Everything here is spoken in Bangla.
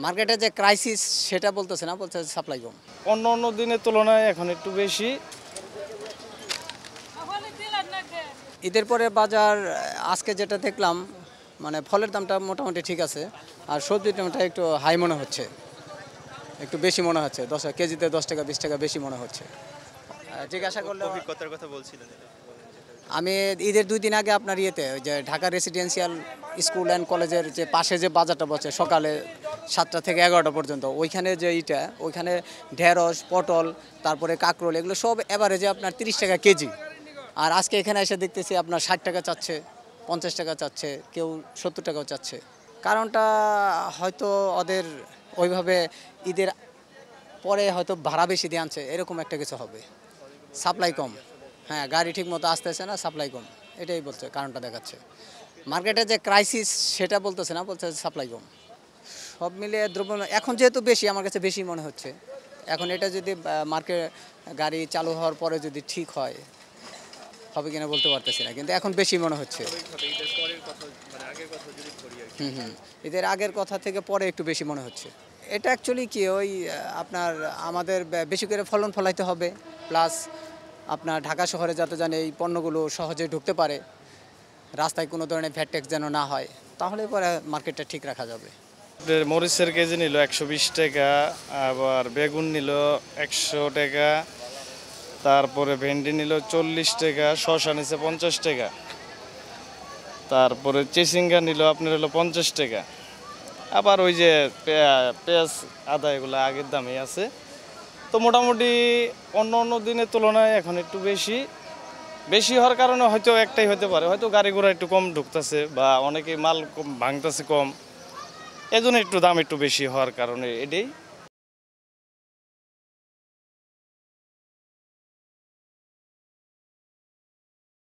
মার্কেটে যে ক্রাইসিস সেটা বলতেছে না, বলছে সাপ্লাই কম। অন্য অন্য দিনের তুলনায় এখন একটু বেশি। ঈদের পরে বাজার আজকে যেটা দেখলাম, মানে ফলের দামটা মোটামুটি ঠিক আছে, আর সবজির দামটা একটু হাই মনে হচ্ছে, একটু বেশি মনে হচ্ছে। কেজিতে 10 টাকা 20 টাকা বেশি মনে হচ্ছে। জিজ্ঞাসা করলে অভিজ্ঞতার কথা বলছিলেন এটা। আমি ঈদের 2 দিন আগে আপনার ইয়েতে ওই যে ঢাকা রেসিডেন্সিয়াল স্কুল অ্যান্ড কলেজের যে পাশে যে বাজারটা বসে সকালে 7টা থেকে 11টা পর্যন্ত, ওইখানে যে ওইখানে ঢেঁড়স, পটল, তারপরে কাঁকরোল, এগুলো সব এভারেজে আপনার 30 টাকা কেজি। আর আজকে এখানে এসে দেখতেছি আপনার 60 টাকা চাচ্ছে, 50 টাকা চাচ্ছে, কেউ 70 টাকাও চাচ্ছে। কারণটা হয়তো ওদের ওইভাবে ঈদের পরে হয়তো ভাড়া বেশি দিয়ে আনছে, এরকম একটা কিছু হবে। সাপ্লাই কম। হ্যাঁ, গাড়ি ঠিক মতো আসতেছে না, সাপ্লাই কম, এটাই বলছে, কারণটা দেখাচ্ছে। মার্কেটে যে ক্রাইসিস সেটা বলতেছে না, বলছে সাপ্লাই কম। সব মিলিয়ে দ্রব্য এখন যেহেতু বেশি, আমার কাছে বেশি মনে হচ্ছে। এখন এটা যদি মার্কেট গাড়ি চালু হওয়ার পরে যদি ঠিক হয়, হবে কিনা বলতে পারতেছি না, কিন্তু এখন বেশি মনে হচ্ছে। ঈদের পরের কথা মানে আগের কথা যদি ধরি আর কি। ঈদের আগের কথা থেকে পরে একটু বেশি মনে হচ্ছে। এটা অ্যাকচুয়ালি কি ওই আপনার আমাদের বেশি করে ফলন ফলাইতে হবে, প্লাস আপনার ঢাকা শহরে যাতে জানে এই পণ্যগুলো সহজে ঢুকতে পারে, রাস্তায় কোনো ধরনের ভ্যাট ট্যাক্স যেন না হয়, তাহলে পরে মার্কেটটা ঠিক রাখা যাবে। আপনার মরিচের কেজি নিল 120 টাকা, আবার বেগুন নিল 100 টাকা, তারপরে ভেন্ডি নিল 40 টাকা, শসা নিছে 50 টাকা, তারপরে চিচিঙ্গা নিল আপনার হলো 50 টাকা। আবার ওই যে পেঁয়াজ, আদা, এগুলো আগের দামই আছে। তো মোটামুটি অন্য অন্য দিনের তুলনায় এখন একটু বেশি। বেশি হওয়ার কারণে হয়তো একটাই হতে পারে, হয়তো গাড়ি ঘোড়া একটু কম ঢুকতেছে বা অনেকে মাল কম ভাঙতেছে কম, এজন্য একটু দাম একটু বেশি হওয়ার কারণে এটাই।